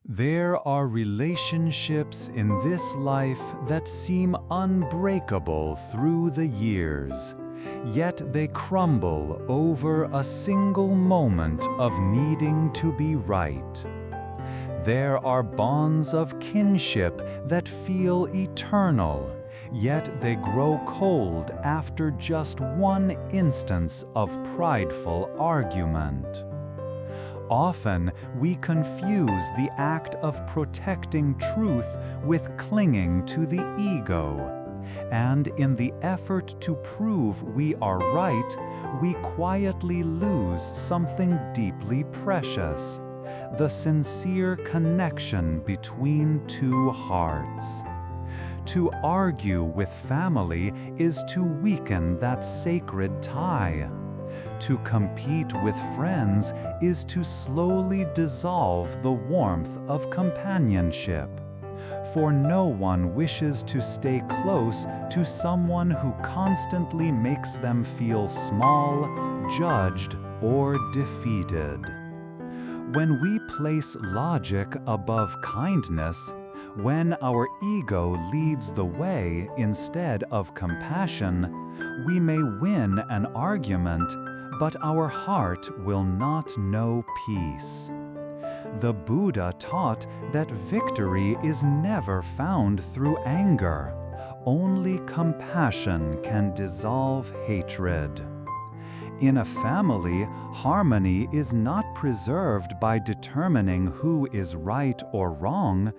There are relationships in this life that seem unbreakable through the years, yet they crumble over a single moment of needing to be right. There are bonds of kinship that feel eternal, yet they grow cold after just one instance of prideful argument. Often, we confuse the act of protecting truth with clinging to the ego, and in the effort to prove we are right, we quietly lose something deeply precious: the sincere connection between two hearts. To argue with family is to weaken that sacred tie. To compete with friends is to slowly dissolve the warmth of companionship. For no one wishes to stay close to someone who constantly makes them feel small, judged, or defeated. When we place logic above kindness, when our ego leads the way instead of compassion, we may win an argument, but our heart will not know peace. The Buddha taught that victory is never found through anger. Only compassion can dissolve hatred. In a family, harmony is not preserved by determining who is right or wrong,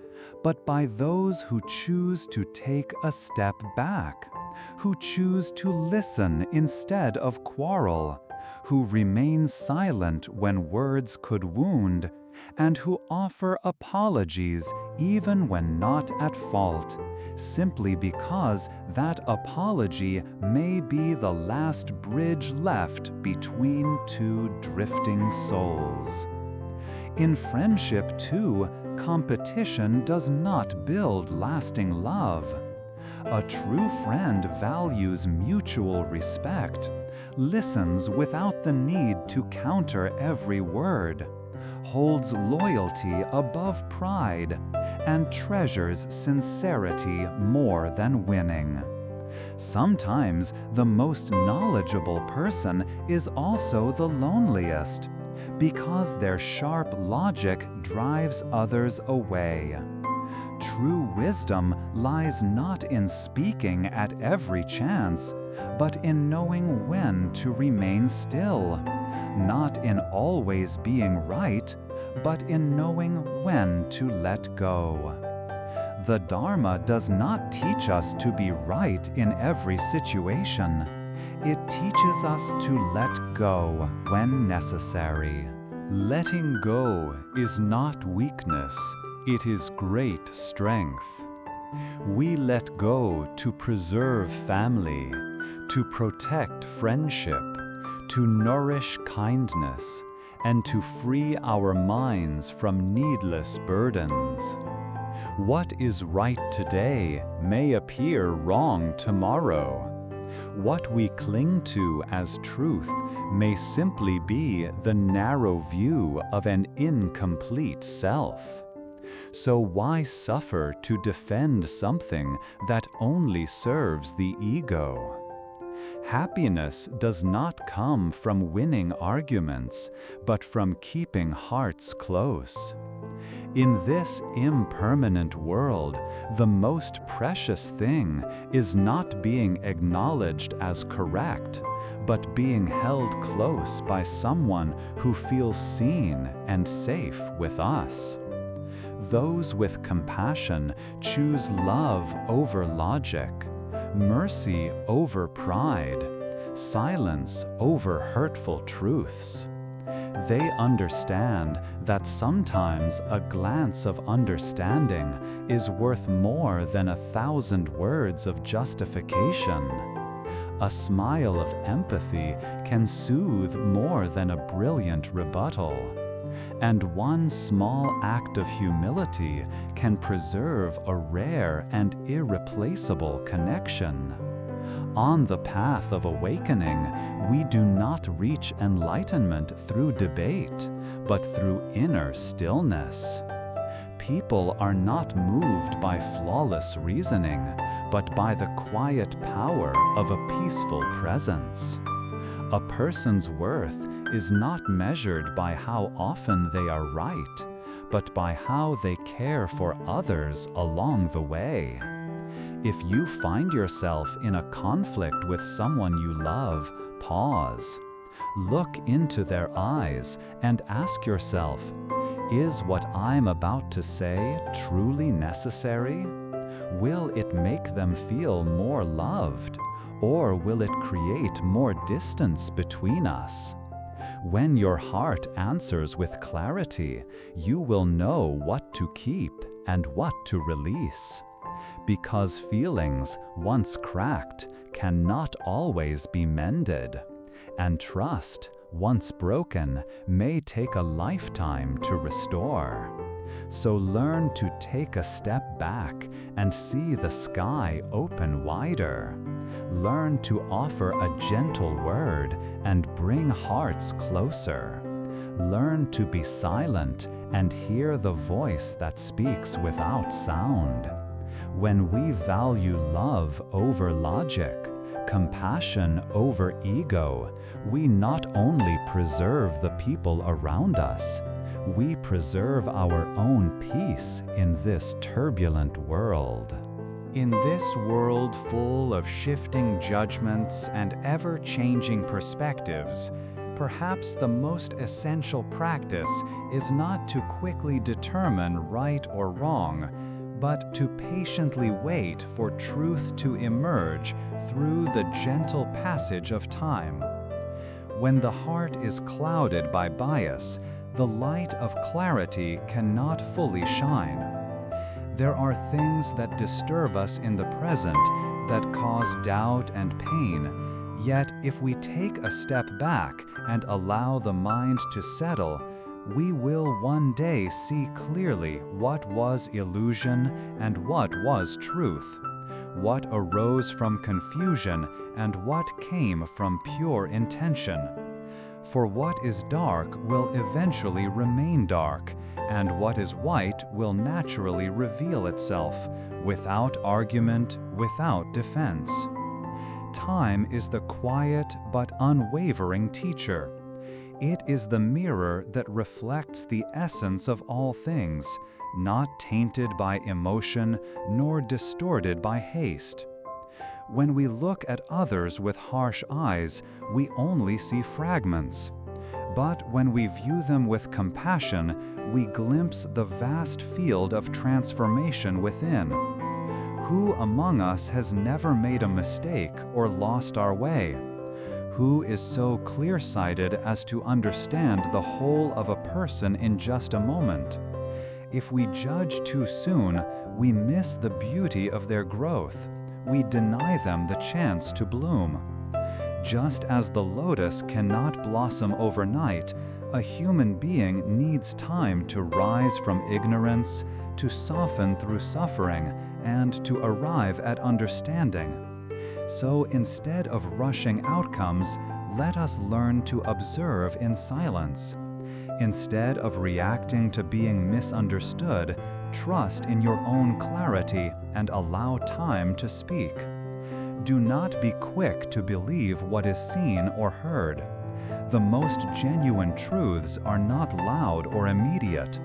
but by those who choose to take a step back, who choose to listen instead of quarrel, who remain silent when words could wound, and who offer apologies even when not at fault, simply because that apology may be the last bridge left between two drifting souls. In friendship, too, competition does not build lasting love. A true friend values mutual respect, listens without the need to counter every word, holds loyalty above pride, and treasures sincerity more than winning. Sometimes the most knowledgeable person is also the loneliest, because their sharp logic drives others away. True wisdom lies not in speaking at every chance, but in knowing when to remain still, not in always being right, but in knowing when to let go. The Dharma does not teach us to be right in every situation. It teaches us to let go when necessary. Letting go is not weakness, it is great strength. We let go to preserve family, to protect friendship, to nourish kindness, and to free our minds from needless burdens. What is right today may appear wrong tomorrow. What we cling to as truth may simply be the narrow view of an incomplete self. So why suffer to defend something that only serves the ego? Happiness does not come from winning arguments, but from keeping hearts close. In this impermanent world, the most precious thing is not being acknowledged as correct, but being held close by someone who feels seen and safe with us. Those with compassion choose love over logic, mercy over pride, silence over hurtful truths. They understand that sometimes a glance of understanding is worth more than 1,000 words of justification. A smile of empathy can soothe more than a brilliant rebuttal. And one small act of humility can preserve a rare and irreplaceable connection. On the path of awakening, we do not reach enlightenment through debate, but through inner stillness. People are not moved by flawless reasoning, but by the quiet power of a peaceful presence. A person's worth is not measured by how often they are right, but by how they care for others along the way. If you find yourself in a conflict with someone you love, pause. Look into their eyes and ask yourself, is what I'm about to say truly necessary? Will it make them feel more loved, or will it create more distance between us? When your heart answers with clarity, you will know what to keep and what to release. Because feelings, once cracked, cannot always be mended, and trust, once broken, may take a lifetime to restore. So learn to take a step back and see the sky open wider. Learn to offer a gentle word and bring hearts closer. Learn to be silent and hear the voice that speaks without sound. When we value love over logic, compassion over ego, we not only preserve the people around us, we preserve our own peace in this turbulent world. In this world full of shifting judgments and ever-changing perspectives, perhaps the most essential practice is not to quickly determine right or wrong, but to patiently wait for truth to emerge through the gentle passage of time. When the heart is clouded by bias, the light of clarity cannot fully shine. There are things that disturb us in the present that cause doubt and pain, yet if we take a step back and allow the mind to settle, we will one day see clearly what was illusion and what was truth, what arose from confusion and what came from pure intention. For what is dark will eventually remain dark, and what is white will naturally reveal itself, without argument, without defense. Time is the quiet but unwavering teacher. It is the mirror that reflects the essence of all things, not tainted by emotion nor distorted by haste. When we look at others with harsh eyes, we only see fragments. But when we view them with compassion, we glimpse the vast field of transformation within. Who among us has never made a mistake or lost our way? Who is so clear-sighted as to understand the whole of a person in just a moment? If we judge too soon, we miss the beauty of their growth. We deny them the chance to bloom. Just as the lotus cannot blossom overnight, a human being needs time to rise from ignorance, to soften through suffering, and to arrive at understanding. So instead of rushing outcomes, let us learn to observe in silence. Instead of reacting to being misunderstood, trust in your own clarity and allow time to speak. Do not be quick to believe what is seen or heard. The most genuine truths are not loud or immediate.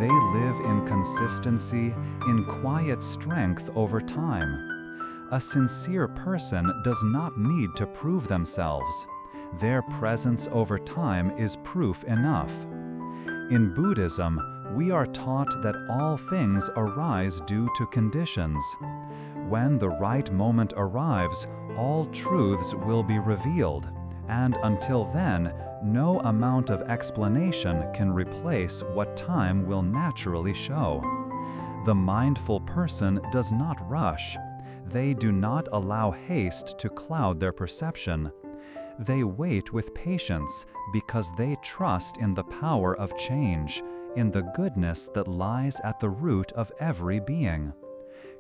They live in consistency, in quiet strength over time. A sincere person does not need to prove themselves. Their presence over time is proof enough. In Buddhism, we are taught that all things arise due to conditions. When the right moment arrives, all truths will be revealed, and until then, no amount of explanation can replace what time will naturally show. The mindful person does not rush. They do not allow haste to cloud their perception. They wait with patience because they trust in the power of change, in the goodness that lies at the root of every being.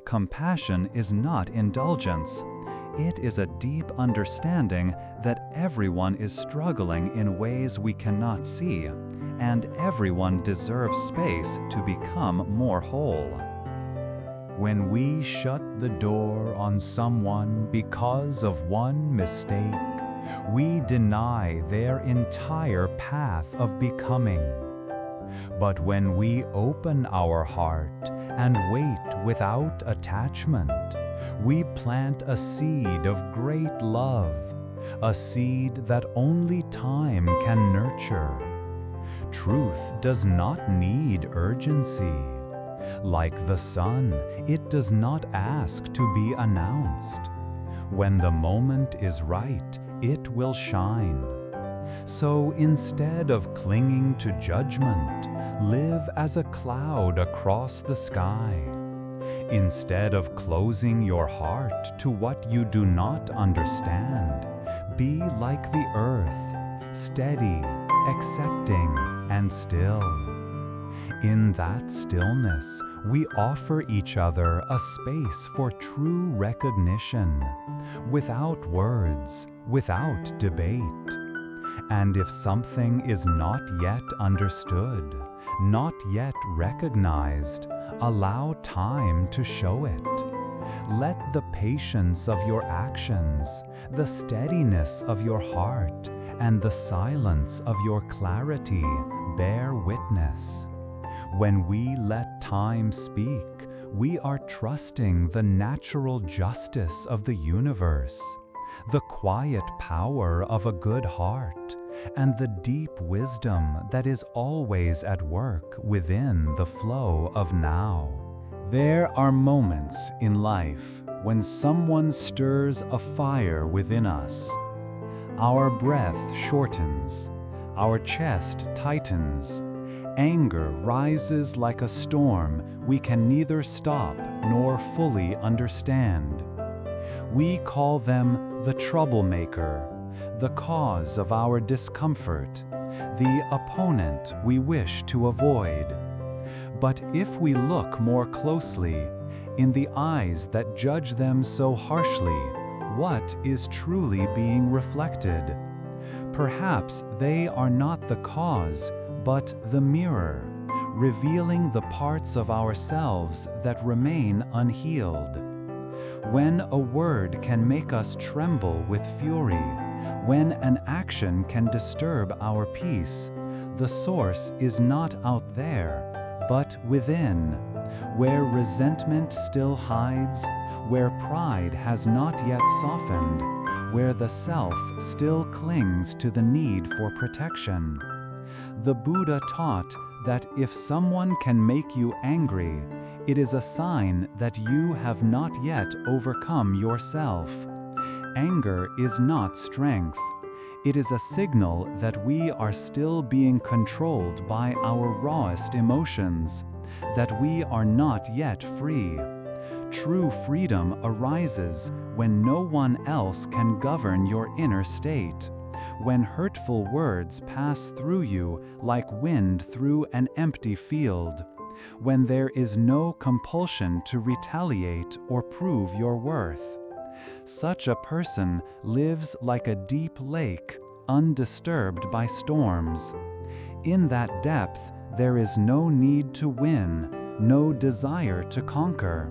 Compassion is not indulgence. It is a deep understanding that everyone is struggling in ways we cannot see, and everyone deserves space to become more whole. When we shut the door on someone because of one mistake, we deny their entire path of becoming. But when we open our heart and wait without attachment, we plant a seed of great love, a seed that only time can nurture. Truth does not need urgency. Like the sun, it does not ask to be announced. When the moment is right, it will shine. So instead of clinging to judgment, live as a cloud across the sky. Instead of closing your heart to what you do not understand, be like the earth, steady, accepting, and still. In that stillness, we offer each other a space for true recognition, without words, without debate. And if something is not yet understood, not yet recognized, allow time to show it. Let the patience of your actions, the steadiness of your heart, and the silence of your clarity bear witness. When we let time speak, we are trusting the natural justice of the universe, the quiet power of a good heart, and the deep wisdom that is always at work within the flow of now. There are moments in life when someone stirs a fire within us. Our breath shortens, our chest tightens, anger rises like a storm we can neither stop nor fully understand. We call them the troublemaker, the cause of our discomfort, the opponent we wish to avoid. But if we look more closely, in the eyes that judge them so harshly, what is truly being reflected? Perhaps they are not the cause, but the mirror, revealing the parts of ourselves that remain unhealed. When a word can make us tremble with fury, when an action can disturb our peace, the source is not out there, but within, where resentment still hides, where pride has not yet softened, where the self still clings to the need for protection. The Buddha taught that if someone can make you angry, it is a sign that you have not yet overcome yourself. Anger is not strength. It is a signal that we are still being controlled by our rawest emotions, that we are not yet free. True freedom arises when no one else can govern your inner state, when hurtful words pass through you like wind through an empty field, when there is no compulsion to retaliate or prove your worth. Such a person lives like a deep lake, undisturbed by storms. In that depth, there is no need to win, no desire to conquer,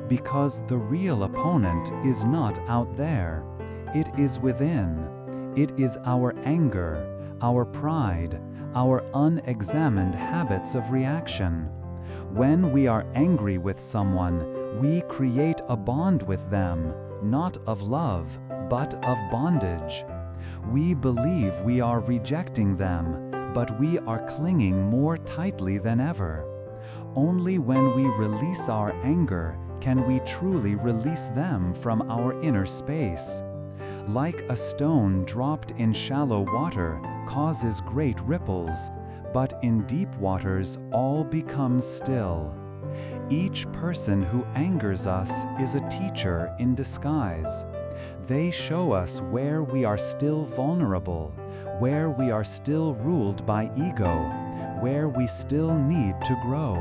because the real opponent is not out there. It is within. It is our anger, our pride, our unexamined habits of reaction. When we are angry with someone, we create a bond with them, not of love, but of bondage. We believe we are rejecting them, but we are clinging more tightly than ever. Only when we release our anger can we truly release them from our inner space. Like a stone dropped in shallow water causes great ripples, but in deep waters all becomes still. Each person who angers us is a teacher in disguise. They show us where we are still vulnerable, where we are still ruled by ego, where we still need to grow.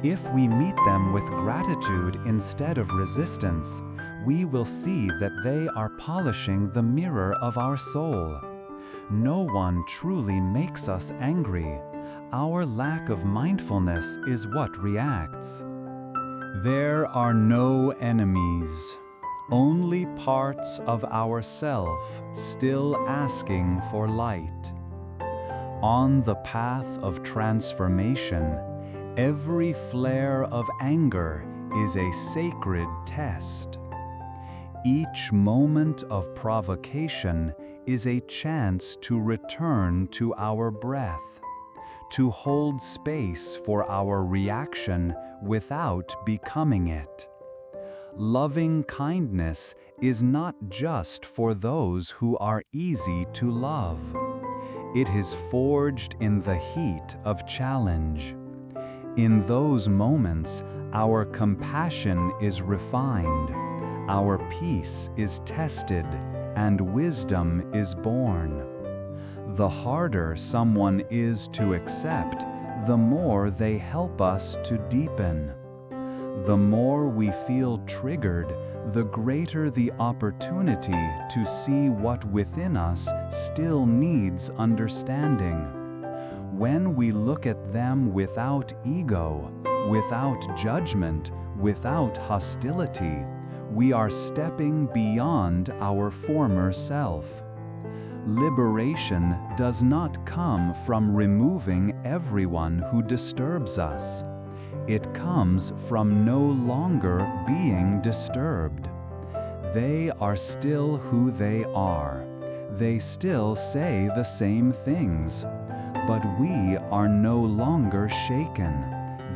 If we meet them with gratitude instead of resistance, we will see that they are polishing the mirror of our soul. No one truly makes us angry. our lack of mindfulness is what reacts. There are no enemies, only parts of ourself still asking for light. On the path of transformation, every flare of anger is a sacred test. Each moment of provocation is a chance to return to our breath, to hold space for our reaction without becoming it. Loving kindness is not just for those who are easy to love. It is forged in the heat of challenge. In those moments, our compassion is refined, our peace is tested, and wisdom is born. The harder someone is to accept, the more they help us to deepen. The more we feel triggered, the greater the opportunity to see what within us still needs understanding. When we look at them without ego, without judgment, without hostility, we are stepping beyond our former self. Liberation does not come from removing everyone who disturbs us. It comes from no longer being disturbed. They are still who they are. They still say the same things. But we are no longer shaken.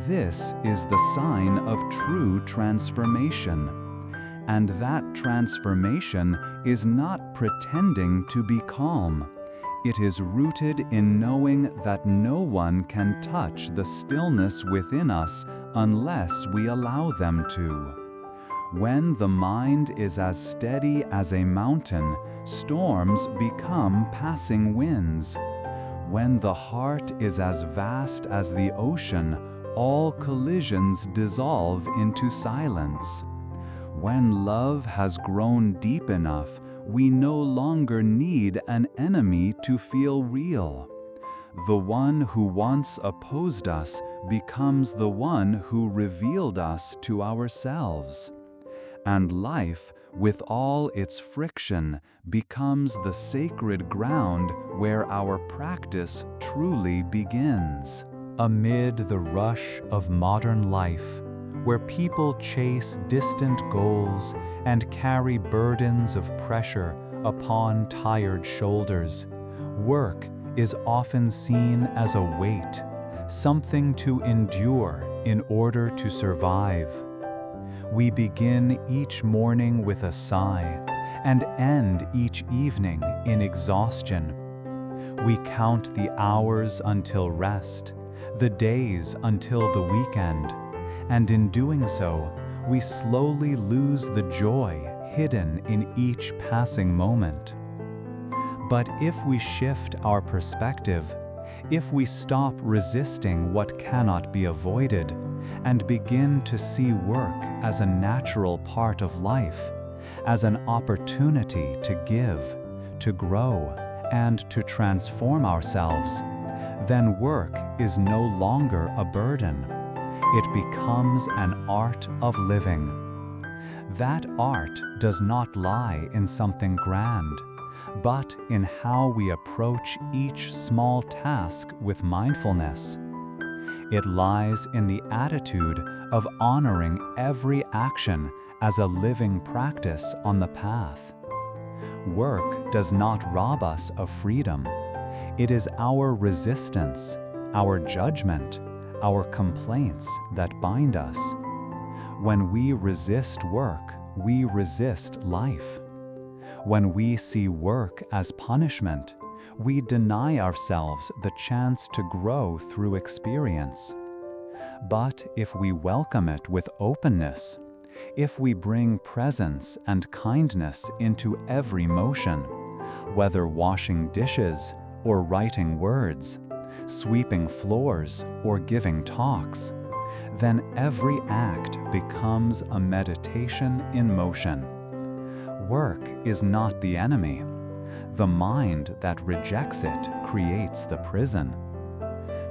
This is the sign of true transformation. And that transformation is not pretending to be calm. It is rooted in knowing that no one can touch the stillness within us unless we allow them to. When the mind is as steady as a mountain, storms become passing winds. When the heart is as vast as the ocean, all collisions dissolve into silence. When love has grown deep enough, we no longer need an enemy to feel real. The one who once opposed us becomes the one who revealed us to ourselves. And life, with all its friction, becomes the sacred ground where our practice truly begins. Amid the rush of modern life, where people chase distant goals and carry burdens of pressure upon tired shoulders, work is often seen as a weight, something to endure in order to survive. We begin each morning with a sigh and end each evening in exhaustion. We count the hours until rest, the days until the weekend, and in doing so, we slowly lose the joy hidden in each passing moment. But if we shift our perspective, if we stop resisting what cannot be avoided, and begin to see work as a natural part of life, as an opportunity to give, to grow, and to transform ourselves, then work is no longer a burden. It becomes an art of living. That art does not lie in something grand, but in how we approach each small task with mindfulness. It lies in the attitude of honoring every action as a living practice on the path. Work does not rob us of freedom. It is our resistance, our judgment, our complaints that bind us. When we resist work, we resist life. When we see work as punishment, we deny ourselves the chance to grow through experience. But if we welcome it with openness, if we bring presence and kindness into every motion, whether washing dishes or writing words, sweeping floors or giving talks, then every act becomes a meditation in motion. Work is not the enemy. The mind that rejects it creates the prison.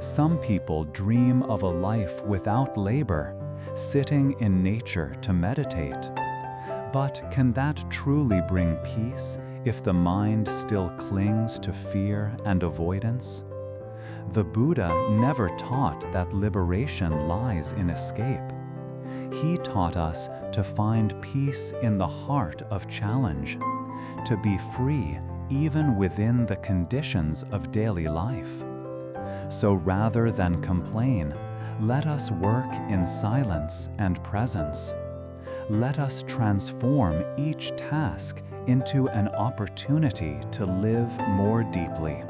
Some people dream of a life without labor, sitting in nature to meditate. But can that truly bring peace if the mind still clings to fear and avoidance? The Buddha never taught that liberation lies in escape. He taught us to find peace in the heart of challenge, to be free even within the conditions of daily life. So rather than complain, let us work in silence and presence. Let us transform each task into an opportunity to live more deeply.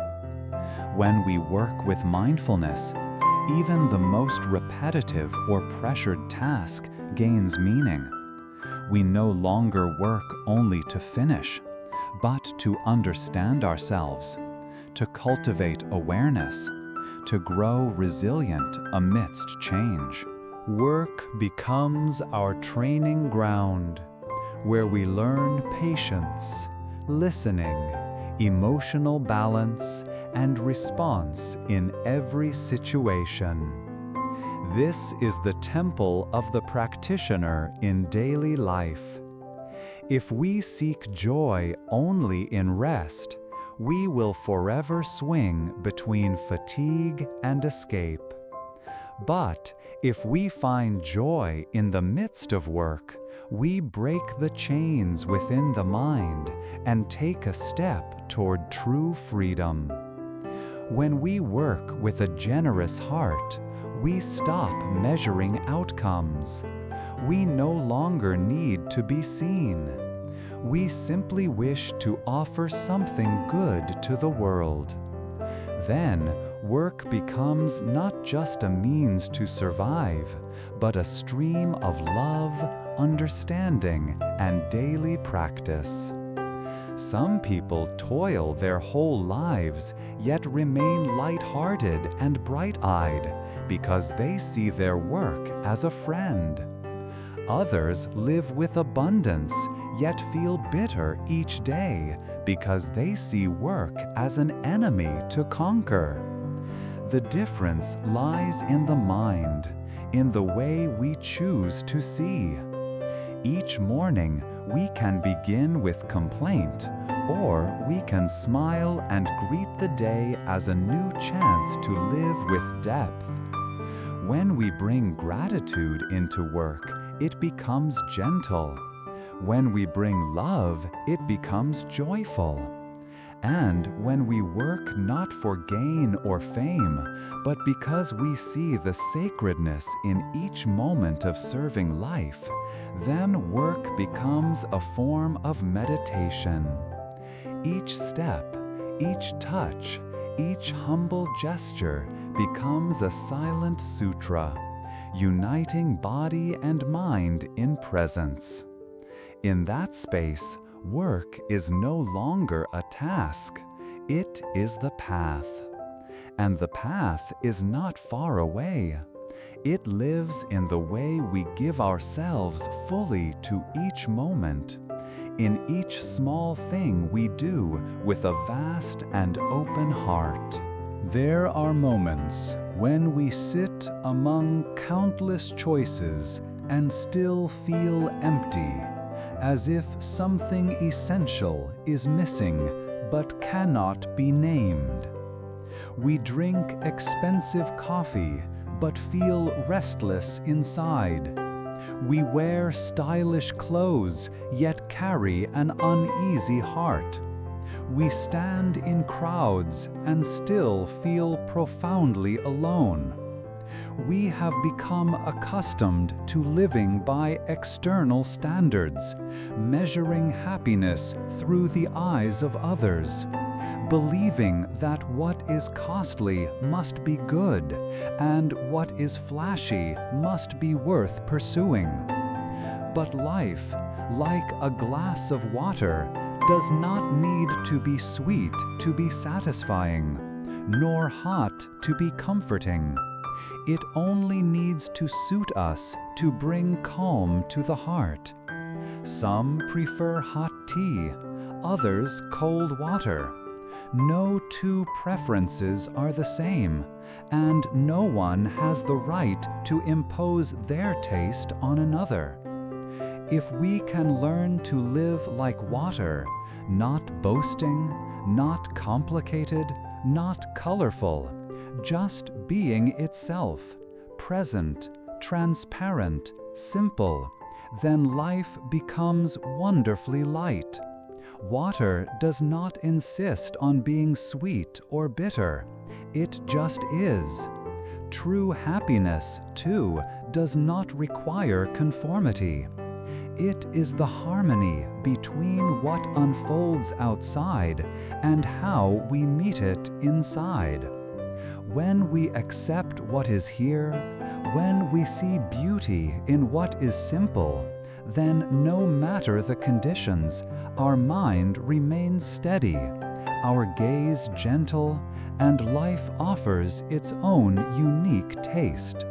When we work with mindfulness, even the most repetitive or pressured task gains meaning. We no longer work only to finish, but to understand ourselves, to cultivate awareness, to grow resilient amidst change. Work becomes our training ground, where we learn patience, listening, emotional balance, and response in every situation. This is the temple of the practitioner in daily life. If we seek joy only in rest, we will forever swing between fatigue and escape. But if we find joy in the midst of work, we break the chains within the mind and take a step toward true freedom. When we work with a generous heart, we stop measuring outcomes. We no longer need to be seen. We simply wish to offer something good to the world. Then, work becomes not just a means to survive, but a stream of love, understanding, and daily practice. Some people toil their whole lives, yet remain light-hearted and bright-eyed because they see their work as a friend. Others live with abundance, yet feel bitter each day because they see work as an enemy to conquer. The difference lies in the mind, in the way we choose to see. Each morning, we can begin with complaint, or we can smile and greet the day as a new chance to live with depth. When we bring gratitude into work, it becomes gentle. When we bring love, it becomes joyful. And when we work not for gain or fame, but because we see the sacredness in each moment of serving life, then work becomes a form of meditation. Each step, each touch, each humble gesture becomes a silent sutra, uniting body and mind in presence. In that space, work is no longer a task, it is the path. And the path is not far away. It lives in the way we give ourselves fully to each moment, in each small thing we do with a vast and open heart. There are moments when we sit among countless choices and still feel empty, as if something essential is missing but cannot be named. We drink expensive coffee but feel restless inside. We wear stylish clothes yet carry an uneasy heart. We stand in crowds and still feel profoundly alone. We have become accustomed to living by external standards, measuring happiness through the eyes of others, believing that what is costly must be good, and what is flashy must be worth pursuing. But life, like a glass of water, does not need to be sweet to be satisfying, nor hot to be comforting. It only needs to suit us to bring calm to the heart. Some prefer hot tea, others cold water. No two preferences are the same, and no one has the right to impose their taste on another. If we can learn to live like water, not boasting, not complicated, not colorful, just being itself, present, transparent, simple, then life becomes wonderfully light. Water does not insist on being sweet or bitter. It just is. True happiness, too, does not require conformity. It is the harmony between what unfolds outside and how we meet it inside. When we accept what is here, when we see beauty in what is simple, then no matter the conditions, our mind remains steady, our gaze gentle, and life offers its own unique taste.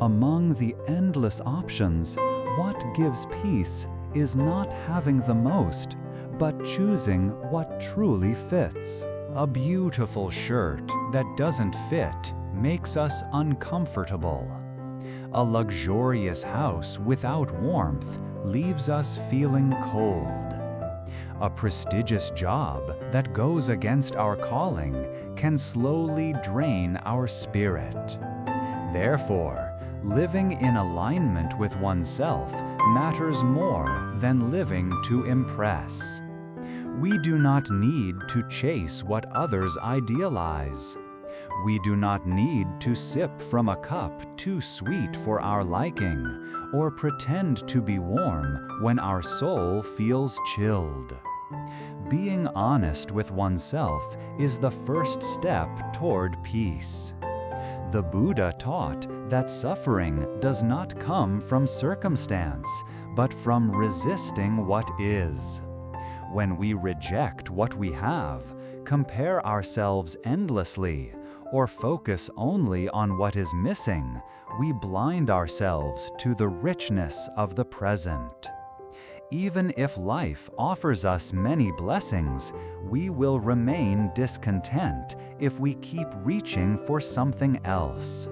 Among the endless options, what gives peace is not having the most, but choosing what truly fits. A beautiful shirt that doesn't fit makes us uncomfortable. A luxurious house without warmth leaves us feeling cold. A prestigious job that goes against our calling can slowly drain our spirit. Therefore, living in alignment with oneself matters more than living to impress. We do not need to chase what others idealize. We do not need to sip from a cup too sweet for our liking, or pretend to be warm when our soul feels chilled. Being honest with oneself is the first step toward peace. The Buddha taught that suffering does not come from circumstance, but from resisting what is. When we reject what we have, compare ourselves endlessly, or focus only on what is missing, we blind ourselves to the richness of the present. Even if life offers us many blessings, we will remain discontent if we keep reaching for something else.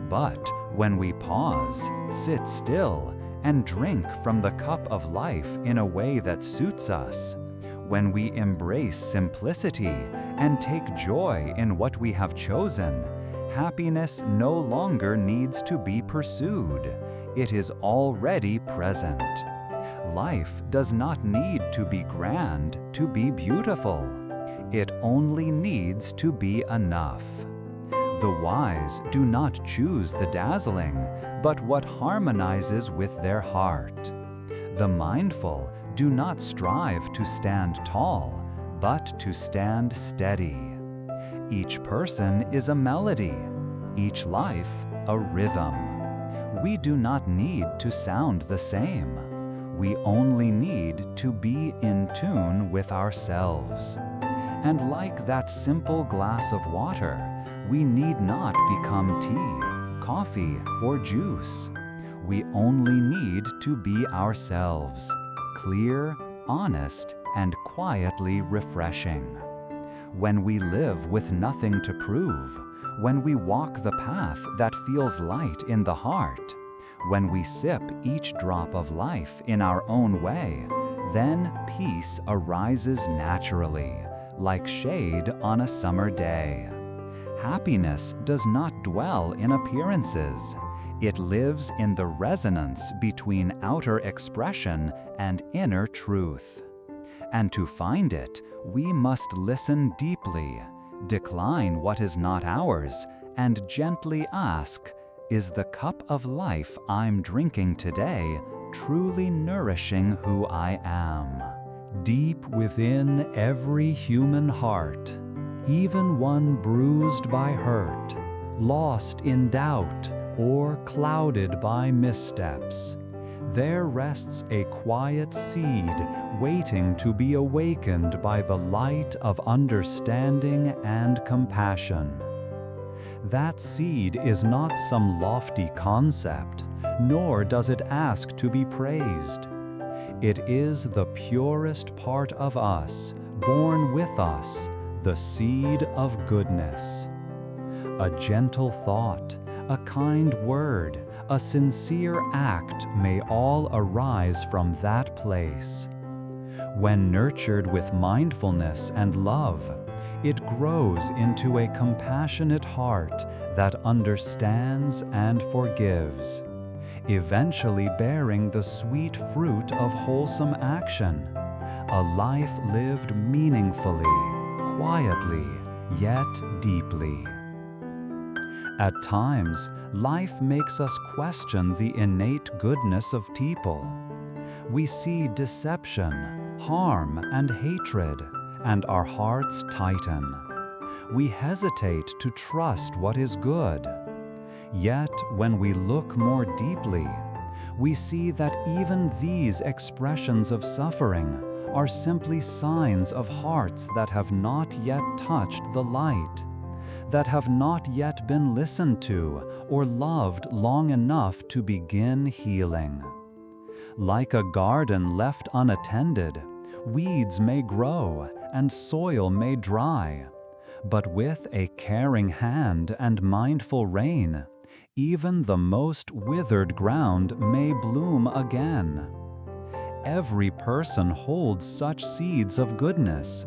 But when we pause, sit still, and drink from the cup of life in a way that suits us, when we embrace simplicity and take joy in what we have chosen, happiness no longer needs to be pursued. It is already present. Life does not need to be grand to be beautiful. It only needs to be enough. The wise do not choose the dazzling, but what harmonizes with their heart. The mindful do not strive to stand tall, but to stand steady. Each person is a melody, each life a rhythm. We do not need to sound the same. We only need to be in tune with ourselves. And like that simple glass of water, we need not become tea, coffee, or juice. We only need to be ourselves, clear, honest, and quietly refreshing. When we live with nothing to prove, when we walk the path that feels light in the heart, when we sip each drop of life in our own way, then peace arises naturally, like shade on a summer day. Happiness does not dwell in appearances. It lives in the resonance between outer expression and inner truth. And to find it, we must listen deeply, decline what is not ours, and gently ask, is the cup of life I'm drinking today truly nourishing who I am? Deep within every human heart, even one bruised by hurt, lost in doubt, or clouded by missteps, there rests a quiet seed waiting to be awakened by the light of understanding and compassion. That seed is not some lofty concept, nor does it ask to be praised. It is the purest part of us, born with us, the seed of goodness. A gentle thought, a kind word, a sincere act may all arise from that place. When nurtured with mindfulness and love, it grows into a compassionate heart that understands and forgives, eventually bearing the sweet fruit of wholesome action, a life lived meaningfully, quietly, yet deeply. At times, life makes us question the innate goodness of people. We see deception, harm, and hatred, and our hearts tighten. We hesitate to trust what is good. Yet, when we look more deeply, we see that even these expressions of suffering are simply signs of hearts that have not yet touched the light, that have not yet been listened to or loved long enough to begin healing. Like a garden left unattended, weeds may grow and soil may dry, but with a caring hand and mindful rain, even the most withered ground may bloom again. Every person holds such seeds of goodness,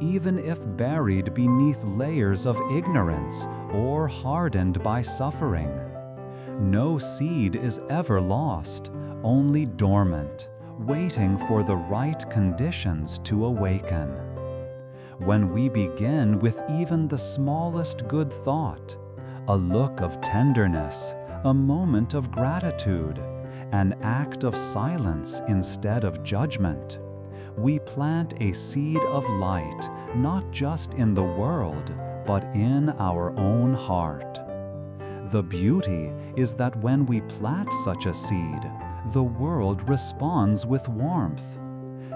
even if buried beneath layers of ignorance or hardened by suffering. No seed is ever lost, only dormant, waiting for the right conditions to awaken. When we begin with even the smallest good thought, a look of tenderness, a moment of gratitude, an act of silence instead of judgment, we plant a seed of light, not just in the world, but in our own heart. The beauty is that when we plant such a seed, the world responds with warmth,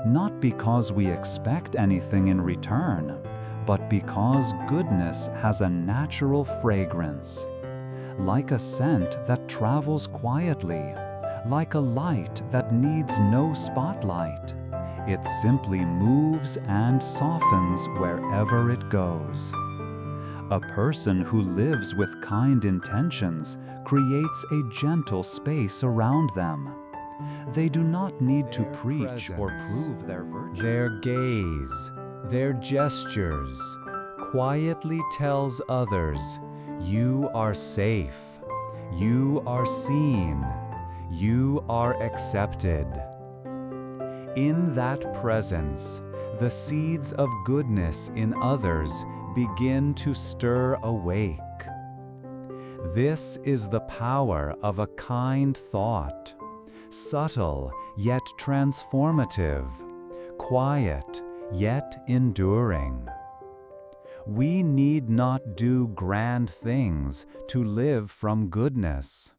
not because we expect anything in return, but because goodness has a natural fragrance. Like a scent that travels quietly, like a light that needs no spotlight, it simply moves and softens wherever it goes. A person who lives with kind intentions creates a gentle space around them. They do not need to preach or prove their virtue. Their gaze, their gestures, quietly tells others, "You are safe, you are seen, you are accepted." In that presence, the seeds of goodness in others begin to stir awake. This is the power of a kind thought, subtle yet transformative, quiet yet enduring. We need not do grand things to live from goodness.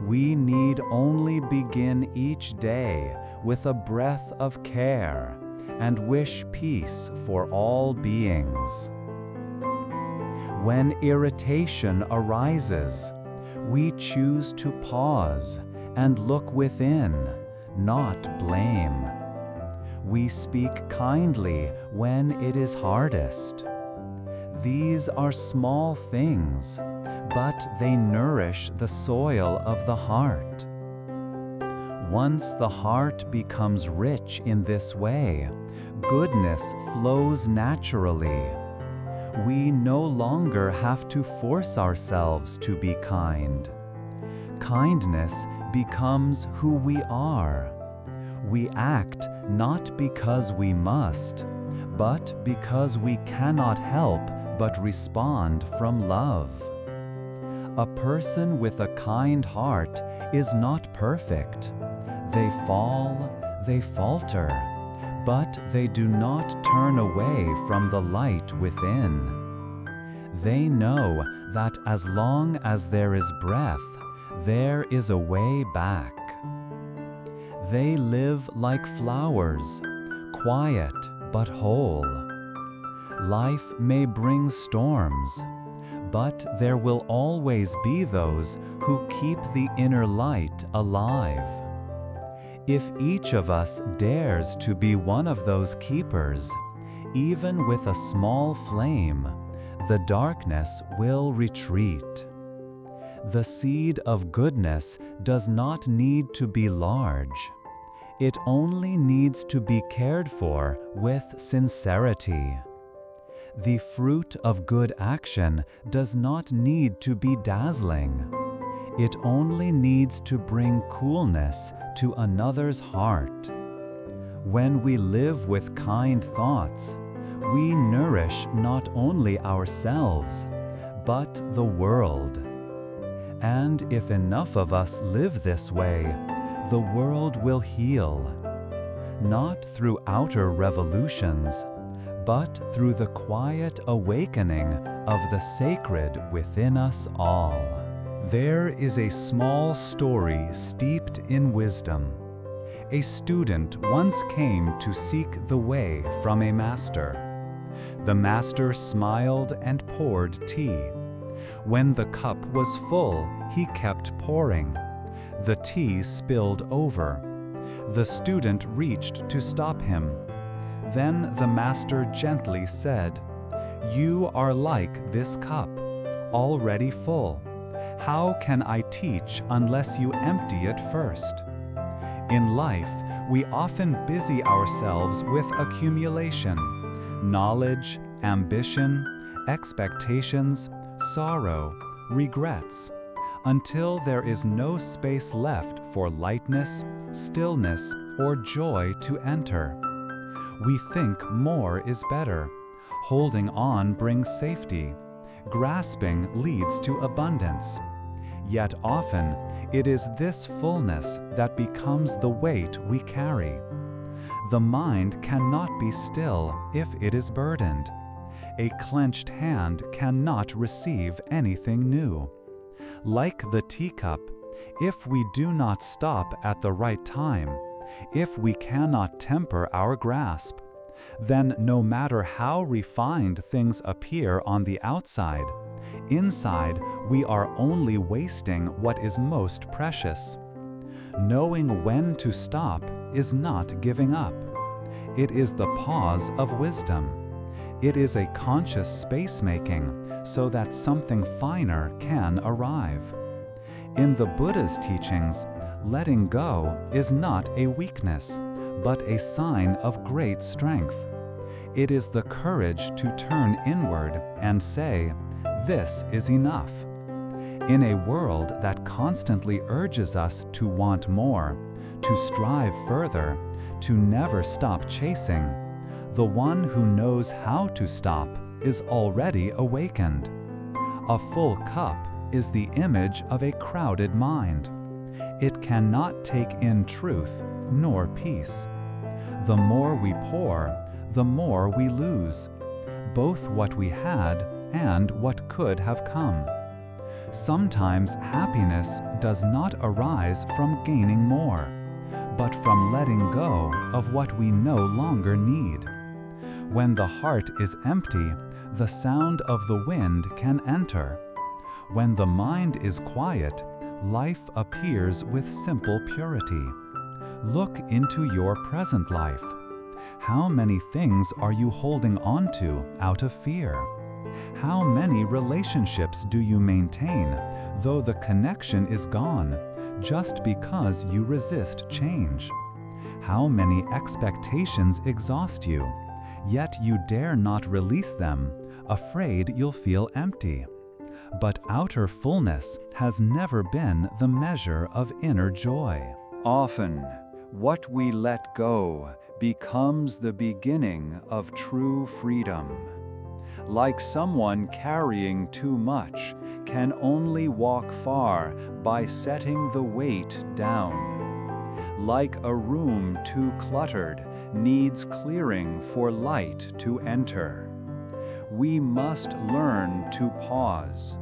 We need only begin each day with a breath of care and wish peace for all beings. When irritation arises, we choose to pause and look within, not blame. We speak kindly when it is hardest. These are small things, but they nourish the soil of the heart. Once the heart becomes rich in this way, goodness flows naturally. We no longer have to force ourselves to be kind. Kindness becomes who we are. We act not because we must, but because we cannot help but respond from love. A person with a kind heart is not perfect. They fall, they falter, but they do not turn away from the light within. They know that as long as there is breath, there is a way back. They live like flowers, quiet but whole. Life may bring storms, but there will always be those who keep the inner light alive. If each of us dares to be one of those keepers, Even with a small flame, the darkness will retreat. The seed of goodness does not need to be large. It only needs to be cared for with sincerity. The fruit of good action does not need to be dazzling. It only needs to bring coolness to another's heart. When we live with kind thoughts, we nourish not only ourselves, but the world. And if enough of us live this way, the world will heal, not through outer revolutions, but through the quiet awakening of the sacred within us all. There is a small story steeped in wisdom. A student once came to seek the way from a master. The master smiled and poured tea. When the cup was full, he kept pouring. The tea spilled over. The student reached to stop him. Then the master gently said, "You are like this cup, already full. How can I teach unless you empty it first?" In life, we often busy ourselves with accumulation, knowledge, ambition, expectations, sorrow, regrets, until there is no space left for lightness, stillness, or joy to enter. We think more is better. Holding on brings safety. Grasping leads to abundance. Yet often, it is this fullness that becomes the weight we carry. The mind cannot be still if it is burdened. A clenched hand cannot receive anything new. Like the teacup, if we do not stop at the right time, if we cannot temper our grasp, then no matter how refined things appear on the outside, inside we are only wasting what is most precious. Knowing when to stop is not giving up. It is the pause of wisdom. It is a conscious space-making so that something finer can arrive. In the Buddha's teachings, letting go is not a weakness, but a sign of great strength. It is the courage to turn inward and say, "This is enough." In a world that constantly urges us to want more, to strive further, to never stop chasing, the one who knows how to stop is already awakened. A full cup is the image of a crowded mind. It cannot take in truth nor peace. The more we pour, the more we lose, both what we had and what could have come. Sometimes happiness does not arise from gaining more, but from letting go of what we no longer need. When the heart is empty, the sound of the wind can enter. When the mind is quiet, life appears with simple purity. Look into your present life. How many things are you holding on to out of fear? How many relationships do you maintain, though the connection is gone, just because you resist change? How many expectations exhaust you, yet you dare not release them, afraid you'll feel empty? But outer fullness has never been the measure of inner joy. Often, what we let go becomes the beginning of true freedom. Like someone carrying too much can only walk far by setting the weight down. Like a room too cluttered needs clearing for light to enter. We must learn to pause,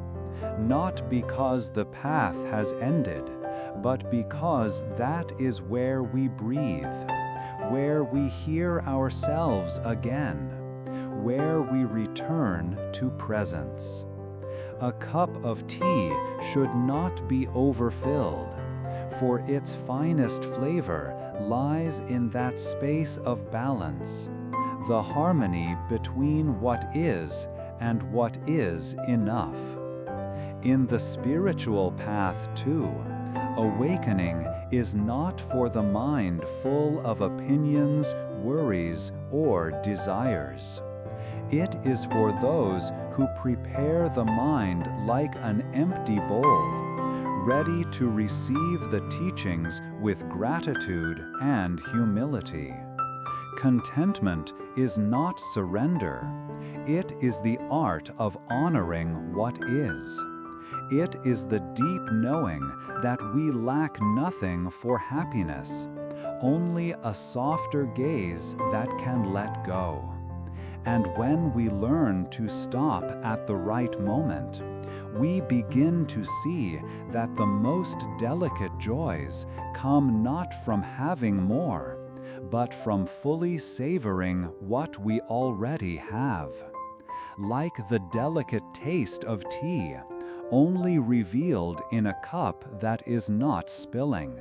not because the path has ended, but because that is where we breathe, where we hear ourselves again, where we return to presence. A cup of tea should not be overfilled, for its finest flavor lies in that space of balance. the harmony between what is and what is enough. In the spiritual path, too, awakening is not for the mind full of opinions, worries, or desires. It is for those who prepare the mind like an empty bowl, ready to receive the teachings with gratitude and humility. Contentment is not surrender. It is the art of honoring what is. It is the deep knowing that we lack nothing for happiness, only a softer gaze that can let go. And when we learn to stop at the right moment, we begin to see that the most delicate joys come not from having more, but from fully savoring what we already have. Like the delicate taste of tea, only revealed in a cup that is not spilling.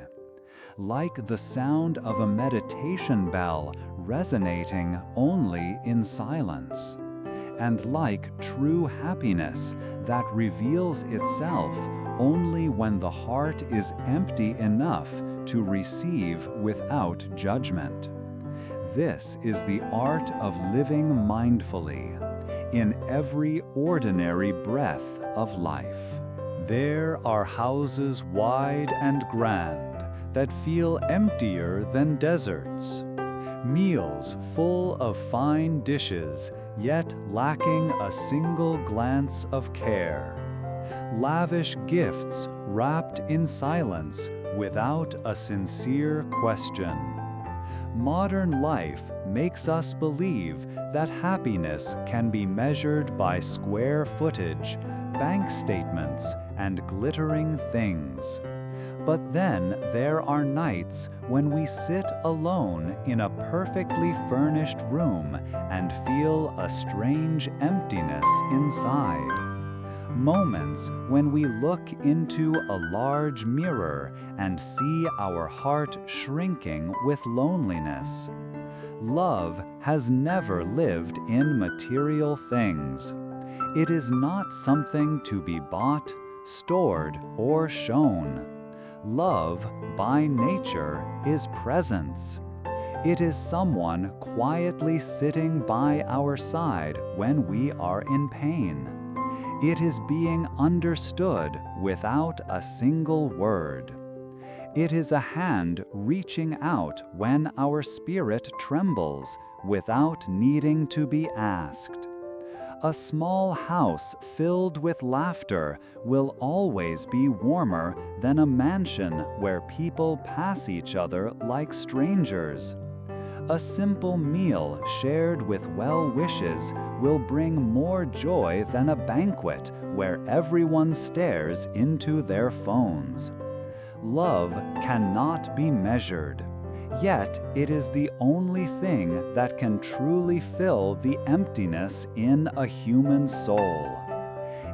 Like the sound of a meditation bell resonating only in silence. And like true happiness that reveals itself only when the heart is empty enough to receive without judgment. This is the art of living mindfully in every ordinary breath of life. There are houses wide and grand that feel emptier than deserts. Meals full of fine dishes, yet lacking a single glance of care. Lavish gifts wrapped in silence without a sincere question. Modern life makes us believe that happiness can be measured by square footage, bank statements, and glittering things. But then there are nights when we sit alone in a perfectly furnished room and feel a strange emptiness inside. Moments when we look into a large mirror and see our heart shrinking with loneliness. Love has never lived in material things. It is not something to be bought, stored, or shown. Love, by nature, is presence. It is someone quietly sitting by our side when we are in pain. It is being understood without a single word. It is a hand reaching out when our spirit trembles without needing to be asked. A small house filled with laughter will always be warmer than a mansion where people pass each other like strangers. A simple meal shared with well wishes will bring more joy than a banquet where everyone stares into their phones. Love cannot be measured, yet it is the only thing that can truly fill the emptiness in a human soul.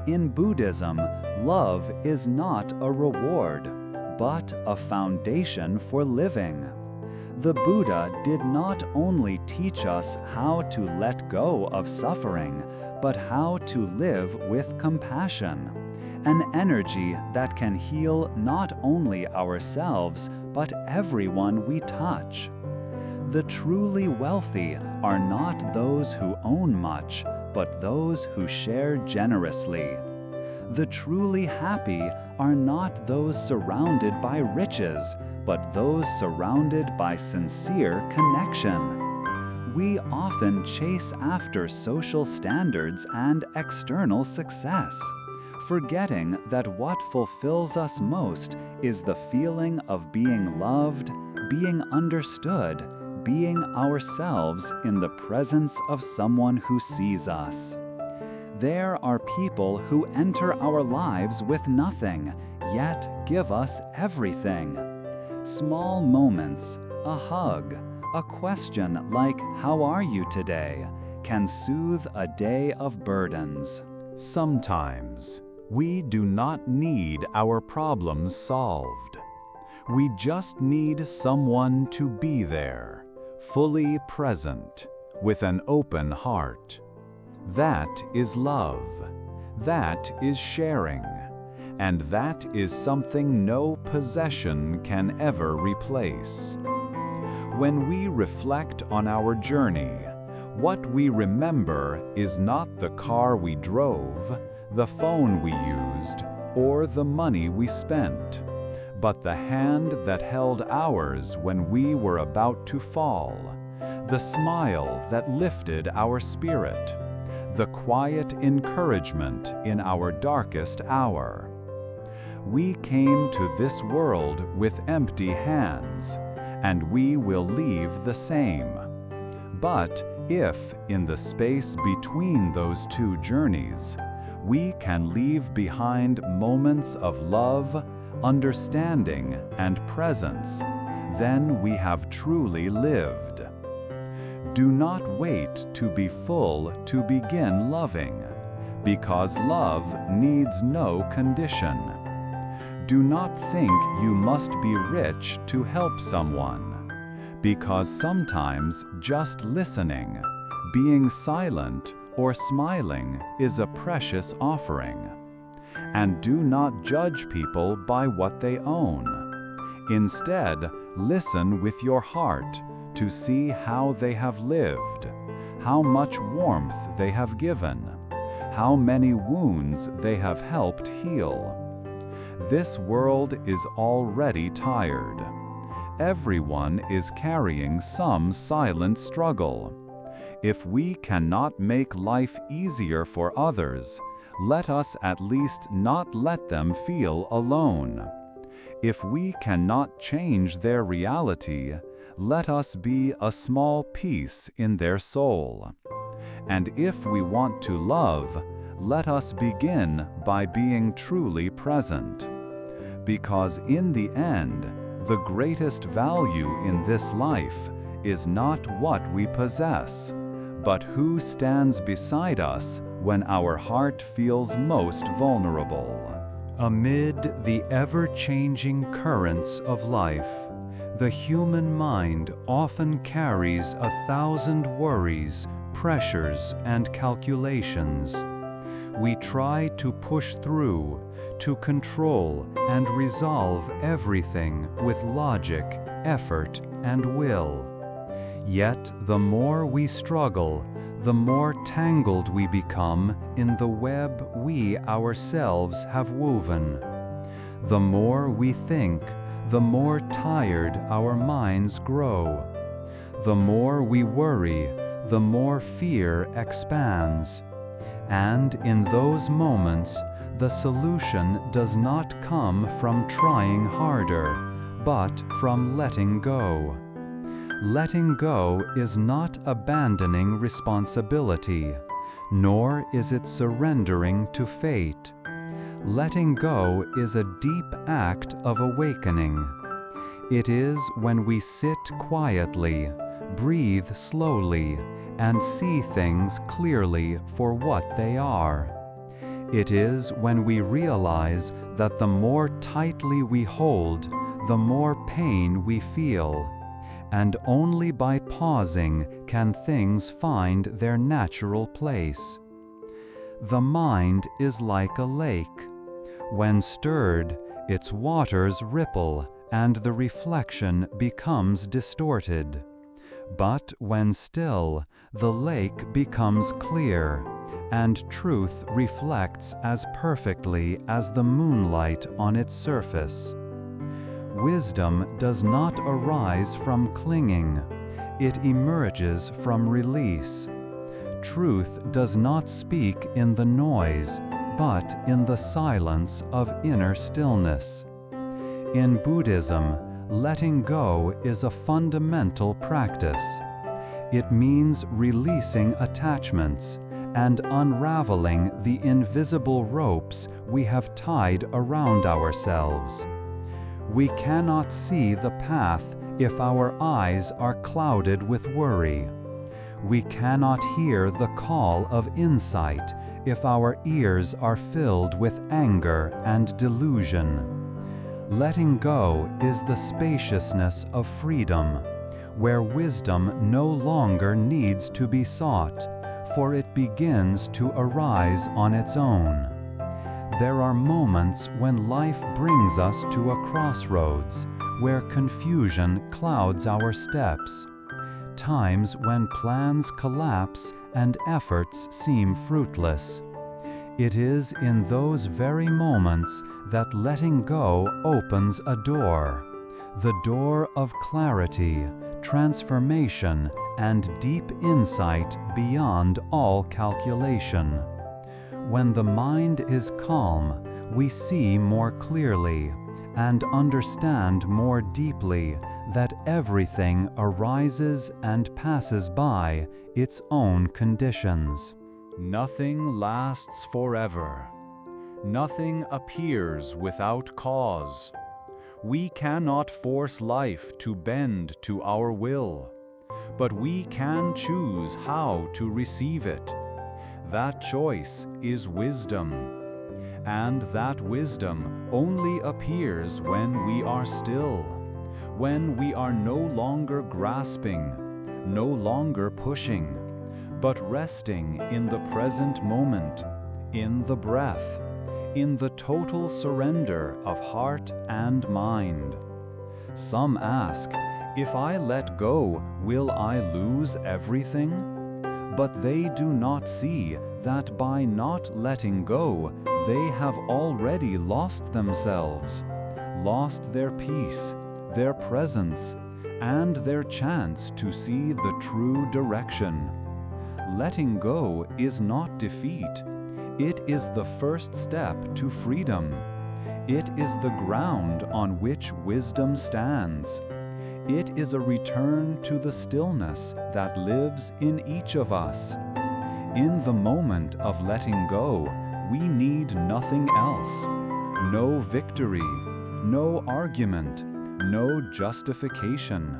In Buddhism, love is not a reward, but a foundation for living. The Buddha did not only teach us how to let go of suffering, but how to live with compassion, an energy that can heal not only ourselves, but everyone we touch. The truly wealthy are not those who own much, but those who share generously. The truly happy are not those surrounded by riches, but those surrounded by sincere connection. We often chase after social standards and external success, forgetting that what fulfills us most is the feeling of being loved, being understood, being ourselves in the presence of someone who sees us. There are people who enter our lives with nothing, yet give us everything. Small moments, a hug, a question like, "How are you today?" can soothe a day of burdens. Sometimes, we do not need our problems solved. We just need someone to be there, fully present, with an open heart. That is love. That is sharing. And that is something no possession can ever replace. When we reflect on our journey, what we remember is not the car we drove, the phone we used, or the money we spent, but the hand that held ours when we were about to fall, the smile that lifted our spirit, the quiet encouragement in our darkest hour. We came to this world with empty hands, and we will leave the same. But if, in the space between those two journeys, we can leave behind moments of love, understanding, and presence, then we have truly lived. Do not wait to be full to begin loving, because love needs no condition. Do not think you must be rich to help someone, because sometimes just listening, being silent, or smiling is a precious offering. And do not judge people by what they own. Instead, listen with your heart to see how they have lived, how much warmth they have given, how many wounds they have helped heal. This world is already tired. Everyone is carrying some silent struggle. If we cannot make life easier for others, let us at least not let them feel alone. If we cannot change their reality, let us be a small piece in their soul. And if we want to love, let us begin by being truly present. Because in the end, the greatest value in this life is not what we possess, but who stands beside us when our heart feels most vulnerable. Amid the ever-changing currents of life, the human mind often carries 1,000 worries, pressures, and calculations. We try to push through, to control and resolve everything with logic, effort, and will. Yet the more we struggle, the more tangled we become in the web we ourselves have woven. The more we think, the more tired our minds grow. The more we worry, the more fear expands. And in those moments, the solution does not come from trying harder, but from letting go. Letting go is not abandoning responsibility, nor is it surrendering to fate. Letting go is a deep act of awakening. It is when we sit quietly, breathe slowly, and see things clearly for what they are. It is when we realize that the more tightly we hold, the more pain we feel. And only by pausing can things find their natural place. The mind is like a lake. When stirred, its waters ripple and the reflection becomes distorted. But when still, the lake becomes clear, and truth reflects as perfectly as the moonlight on its surface. Wisdom does not arise from clinging. It emerges from release. Truth does not speak in the noise, but in the silence of inner stillness. In Buddhism, letting go is a fundamental practice. It means releasing attachments and unraveling the invisible ropes we have tied around ourselves. We cannot see the path if our eyes are clouded with worry. We cannot hear the call of insight if our ears are filled with anger and delusion. Letting go is the spaciousness of freedom, where wisdom no longer needs to be sought, for it begins to arise on its own. There are moments when life brings us to a crossroads, where confusion clouds our steps. Times when plans collapse and efforts seem fruitless. It is in those very moments that letting go opens a door, the door of clarity, transformation, and deep insight beyond all calculation. When the mind is calm, we see more clearly and understand more deeply that everything arises and passes by its own conditions. Nothing lasts forever. Nothing appears without cause. We cannot force life to bend to our will, but we can choose how to receive it. That choice is wisdom. And that wisdom only appears when we are still, when we are no longer grasping, no longer pushing, but resting in the present moment, in the breath, in the total surrender of heart and mind. Some ask, if I let go, will I lose everything? But they do not see that by not letting go, they have already lost themselves, lost their peace, their presence, and their chance to see the true direction. Letting go is not defeat. It is the first step to freedom. It is the ground on which wisdom stands. It is a return to the stillness that lives in each of us. In the moment of letting go, we need nothing else. No victory, no argument, no justification.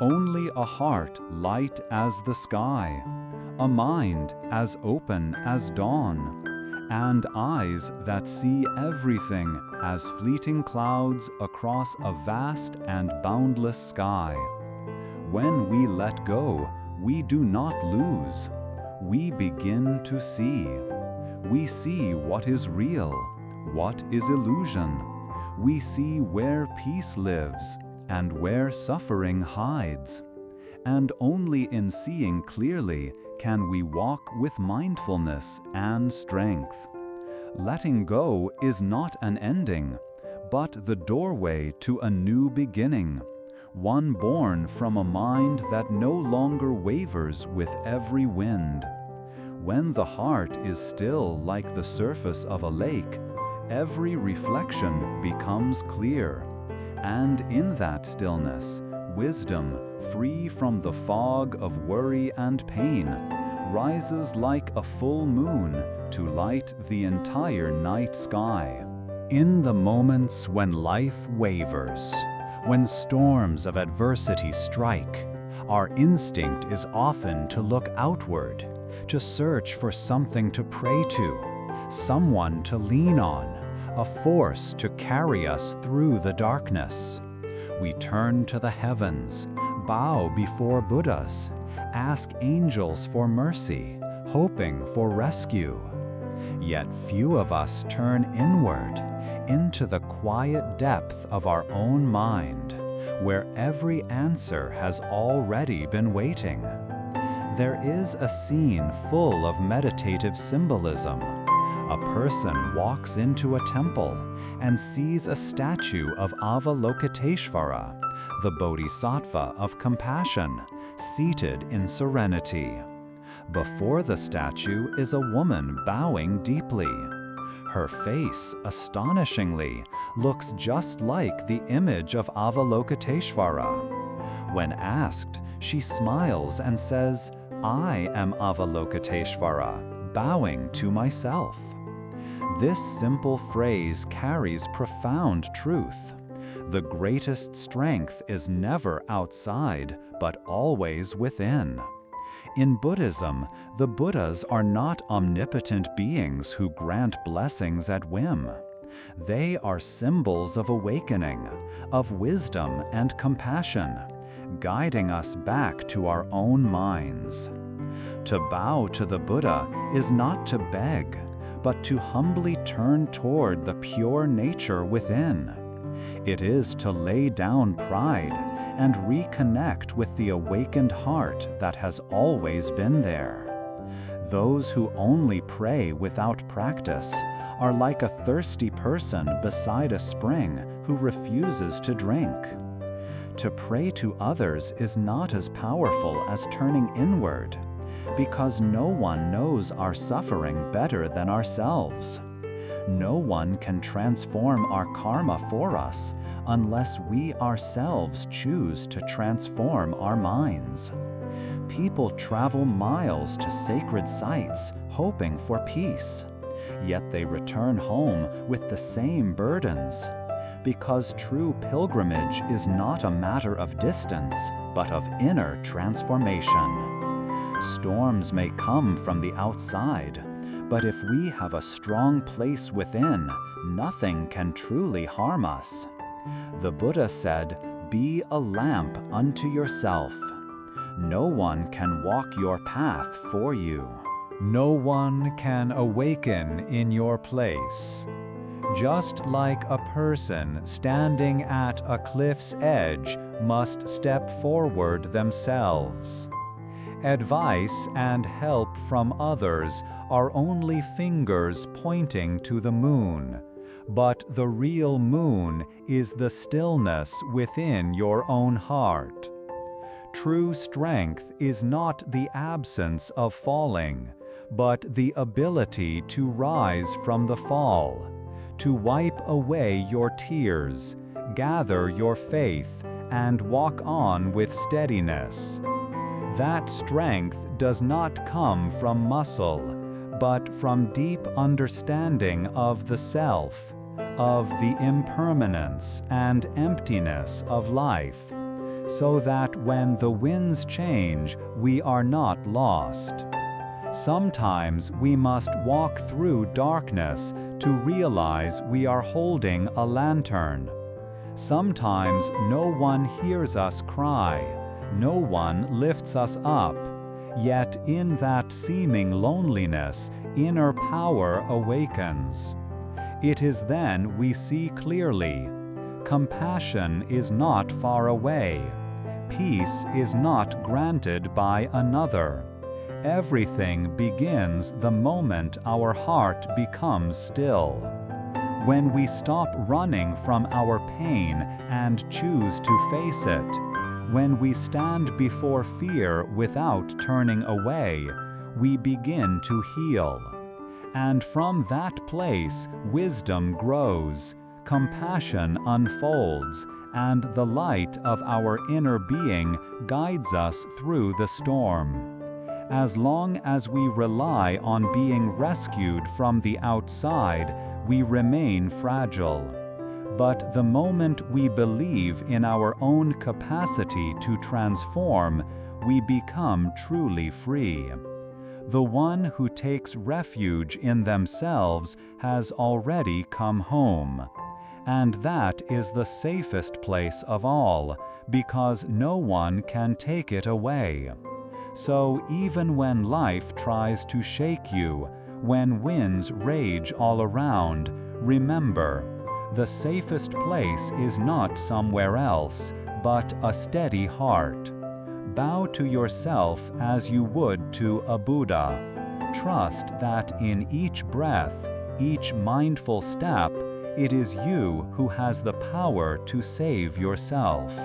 Only a heart light as the sky, a mind as open as dawn, and eyes that see everything as fleeting clouds across a vast and boundless sky. When we let go, we do not lose. We begin to see. We see what is real, what is illusion. We see where peace lives and where suffering hides. And only in seeing clearly can we walk with mindfulness and strength. Letting go is not an ending, but the doorway to a new beginning, one born from a mind that no longer wavers with every wind. When the heart is still like the surface of a lake, every reflection becomes clear, and in that stillness, wisdom, free from the fog of worry and pain, rises like a full moon to light the entire night sky. In the moments when life wavers, when storms of adversity strike, our instinct is often to look outward, to search for something to pray to, someone to lean on, a force to carry us through the darkness. We turn to the heavens, bow before Buddhas, ask angels for mercy, hoping for rescue. Yet few of us turn inward, into the quiet depth of our own mind, where every answer has already been waiting. There is a scene full of meditative symbolism. A person walks into a temple and sees a statue of Avalokiteshvara, the Bodhisattva of compassion, seated in serenity. Before the statue is a woman bowing deeply. Her face, astonishingly, looks just like the image of Avalokiteshvara. When asked, she smiles and says, "I am Avalokiteshvara, bowing to myself." This simple phrase carries profound truth. The greatest strength is never outside, but always within. In Buddhism, the Buddhas are not omnipotent beings who grant blessings at whim. They are symbols of awakening, of wisdom and compassion, guiding us back to our own minds. To bow to the Buddha is not to beg, but to humbly turn toward the pure nature within. It is to lay down pride and reconnect with the awakened heart that has always been there. Those who only pray without practice are like a thirsty person beside a spring who refuses to drink. To pray to others is not as powerful as turning inward, because no one knows our suffering better than ourselves. No one can transform our karma for us unless we ourselves choose to transform our minds. People travel miles to sacred sites hoping for peace, yet they return home with the same burdens, because true pilgrimage is not a matter of distance, but of inner transformation. Storms may come from the outside, but if we have a strong place within, nothing can truly harm us. The Buddha said, "Be a lamp unto yourself." No one can walk your path for you. No one can awaken in your place. Just like a person standing at a cliff's edge must step forward themselves. Advice and help from others are only fingers pointing to the moon, but the real moon is the stillness within your own heart. True strength is not the absence of falling, but the ability to rise from the fall, to wipe away your tears, gather your faith, and walk on with steadiness. That strength does not come from muscle, but from deep understanding of the self, of the impermanence and emptiness of life, so that when the winds change, we are not lost. Sometimes we must walk through darkness to realize we are holding a lantern. Sometimes no one hears us cry, no one lifts us up, yet in that seeming loneliness, inner power awakens. It is then we see clearly. Compassion is not far away. Peace is not granted by another. Everything begins the moment our heart becomes still. When we stop running from our pain and choose to face it, when we stand before fear without turning away, we begin to heal. And from that place, wisdom grows, compassion unfolds, and the light of our inner being guides us through the storm. As long as we rely on being rescued from the outside, we remain fragile. But the moment we believe in our own capacity to transform, we become truly free. The one who takes refuge in themselves has already come home. And that is the safest place of all, because no one can take it away. So even when life tries to shake you, when winds rage all around, remember, the safest place is not somewhere else, but a steady heart. Bow to yourself as you would to a Buddha. Trust that in each breath, each mindful step, it is you who has the power to save yourself.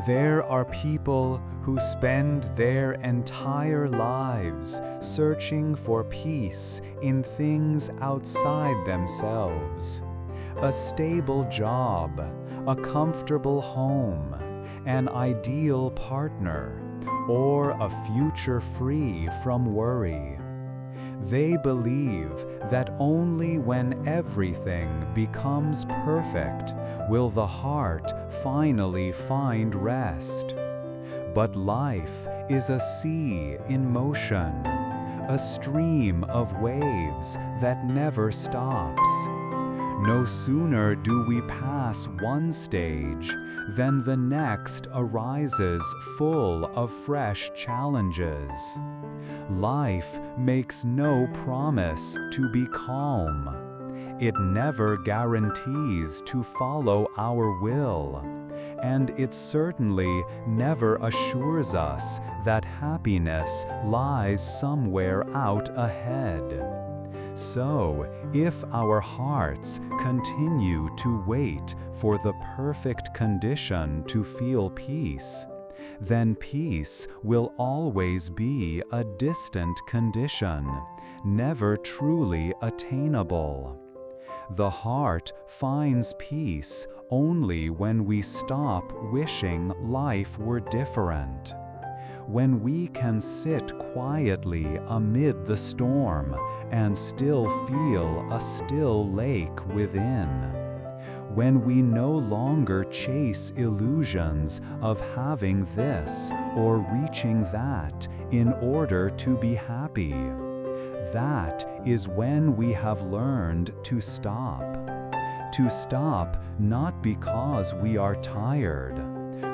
There are people who spend their entire lives searching for peace in things outside themselves. A stable job, a comfortable home, an ideal partner, or a future free from worry. They believe that only when everything becomes perfect will the heart finally find rest. But life is a sea in motion, a stream of waves that never stops. No sooner do we pass one stage than the next arises full of fresh challenges. Life makes no promise to be calm. It never guarantees to follow our will, and it certainly never assures us that happiness lies somewhere out ahead. So, if our hearts continue to wait for the perfect condition to feel peace, then peace will always be a distant condition, never truly attainable. The heart finds peace only when we stop wishing life were different. When we can sit quietly amid the storm and still feel a still lake within. When we no longer chase illusions of having this or reaching that in order to be happy. That is when we have learned to stop. To stop not because we are tired,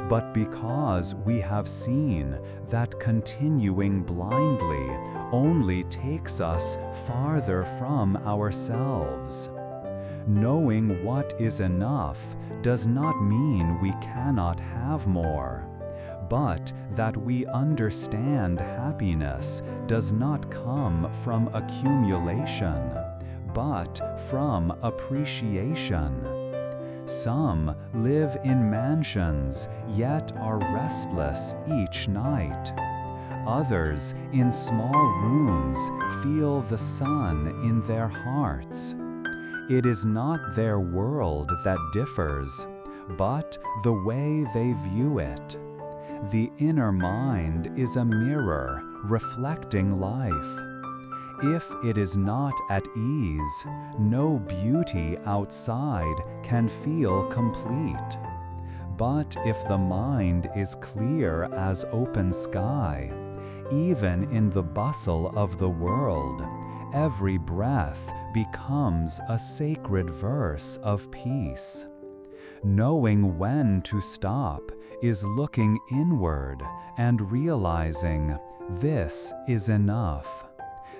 but because we have seen that continuing blindly only takes us farther from ourselves. Knowing what is enough does not mean we cannot have more, but that we understand happiness does not come from accumulation, but from appreciation. Some live in mansions, yet are restless each night. Others, in small rooms, feel the sun in their hearts. It is not their world that differs, but the way they view it. The inner mind is a mirror reflecting life. If it is not at ease, no beauty outside can feel complete. But if the mind is clear as open sky, even in the bustle of the world, every breath becomes a sacred verse of peace. Knowing when to stop is looking inward and realizing this is enough.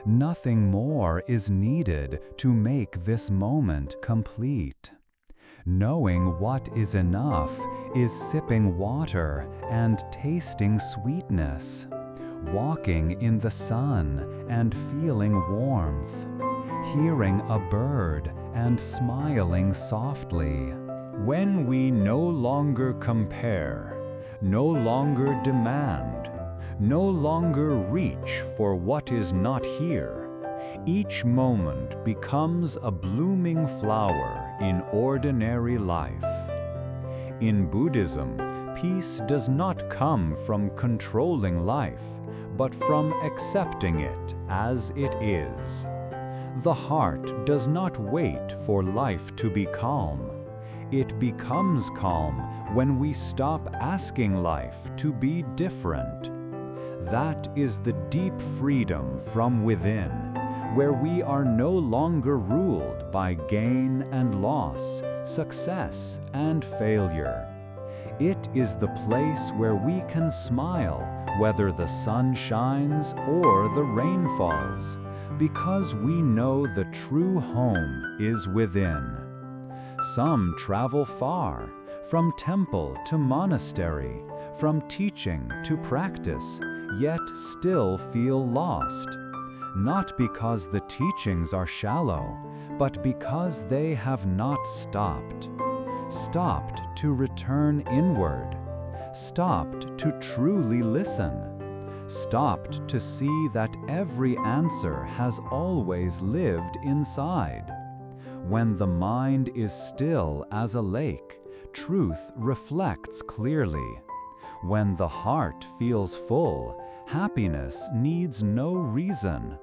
Nothing more is needed to make this moment complete. Knowing what is enough is sipping water and tasting sweetness, walking in the sun and feeling warmth, hearing a bird and smiling softly. When we no longer compare, no longer demand, no longer reach for what is not here, each moment becomes a blooming flower in ordinary life. In Buddhism, peace does not come from controlling life, but from accepting it as it is. The heart does not wait for life to be calm. It becomes calm when we stop asking life to be different. That is the deep freedom from within, where we are no longer ruled by gain and loss, success and failure. It is the place where we can smile whether the sun shines or the rain falls, because we know the true home is within. Some travel far, from temple to monastery, from teaching to practice, yet still feel lost. Not because the teachings are shallow, but because they have not stopped. Stopped to return inward. Stopped to truly listen. Stopped to see that every answer has always lived inside. When the mind is still as a lake, truth reflects clearly. When the heart feels full, happiness needs no reason.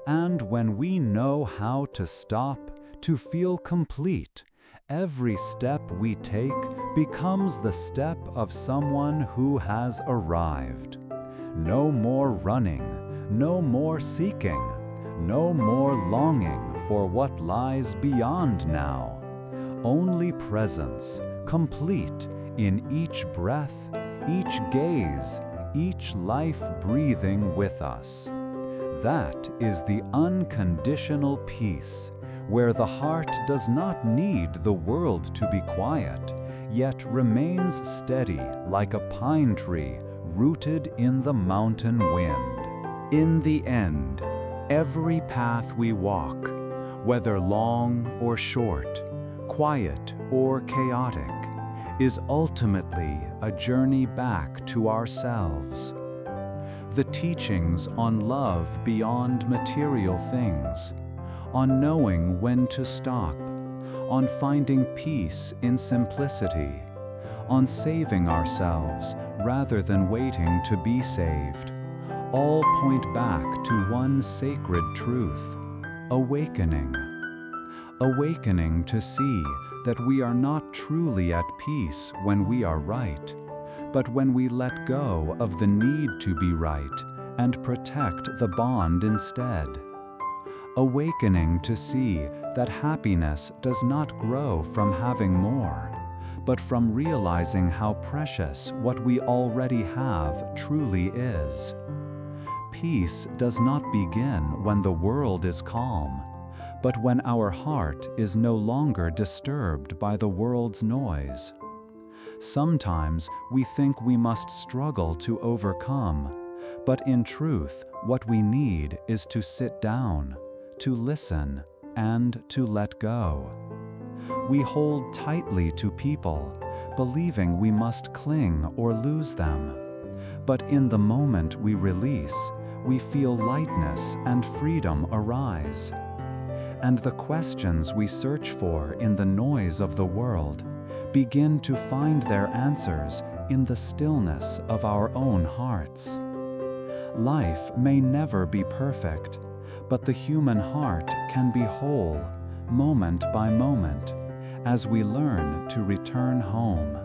And when we know how to stop, to feel complete, every step we take becomes the step of someone who has arrived. No more running, no more seeking, no more longing for what lies beyond now. only presence, complete in each breath, each gaze, each life breathing with us. That is the unconditional peace, where the heart does not need the world to be quiet, yet remains steady like a pine tree rooted in the mountain wind. In the end, every path we walk, whether long or short, quiet or chaotic, is ultimately a journey back to ourselves. The teachings on love beyond material things, on knowing when to stop, on finding peace in simplicity, on saving ourselves rather than waiting to be saved, all point back to one sacred truth: awakening. Awakening to see that we are not truly at peace when we are right, but when we let go of the need to be right and protect the bond instead. Awakening to see that happiness does not grow from having more, but from realizing how precious what we already have truly is. Peace does not begin when the world is calm, but when our heart is no longer disturbed by the world's noise. Sometimes we think we must struggle to overcome, but in truth, what we need is to sit down, to listen, and to let go. We hold tightly to people, believing we must cling or lose them. But in the moment we release, we feel lightness and freedom arise. And the questions we search for in the noise of the world begin to find their answers in the stillness of our own hearts. Life may never be perfect, but the human heart can be whole, moment by moment, as we learn to return home.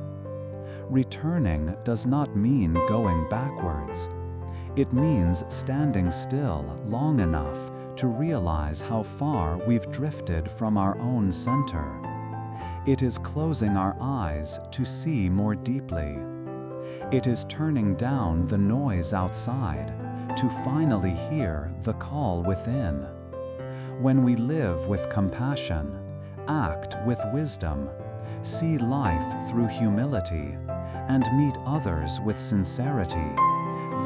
Returning does not mean going backwards. It means standing still long enough to realize how far we've drifted from our own center. It is closing our eyes to see more deeply. It is turning down the noise outside to finally hear the call within. When we live with compassion, act with wisdom, see life through humility, and meet others with sincerity,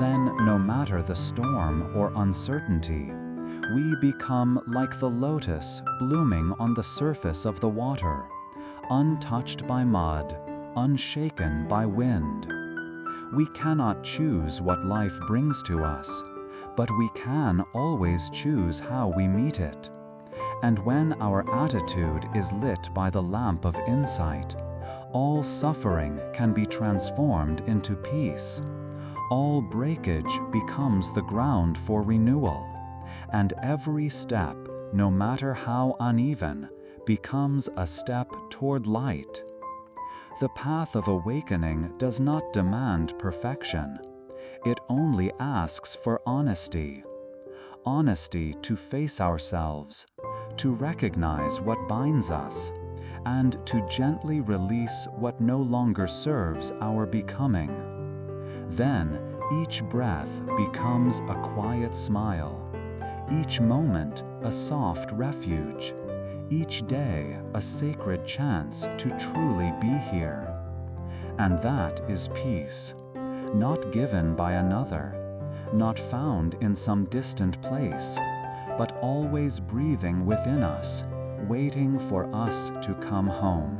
then no matter the storm or uncertainty, we become like the lotus blooming on the surface of the water, untouched by mud, unshaken by wind. We cannot choose what life brings to us, but we can always choose how we meet it. And when our attitude is lit by the lamp of insight, all suffering can be transformed into peace. All breakage becomes the ground for renewal, and every step, no matter how uneven, becomes a step toward light. The path of awakening does not demand perfection. It only asks for honesty. Honesty to face ourselves, to recognize what binds us, and to gently release what no longer serves our becoming. Then, each breath becomes a quiet smile, each moment a soft refuge, each day a sacred chance to truly be here. And that is peace, not given by another, not found in some distant place, but always breathing within us, waiting for us to come home.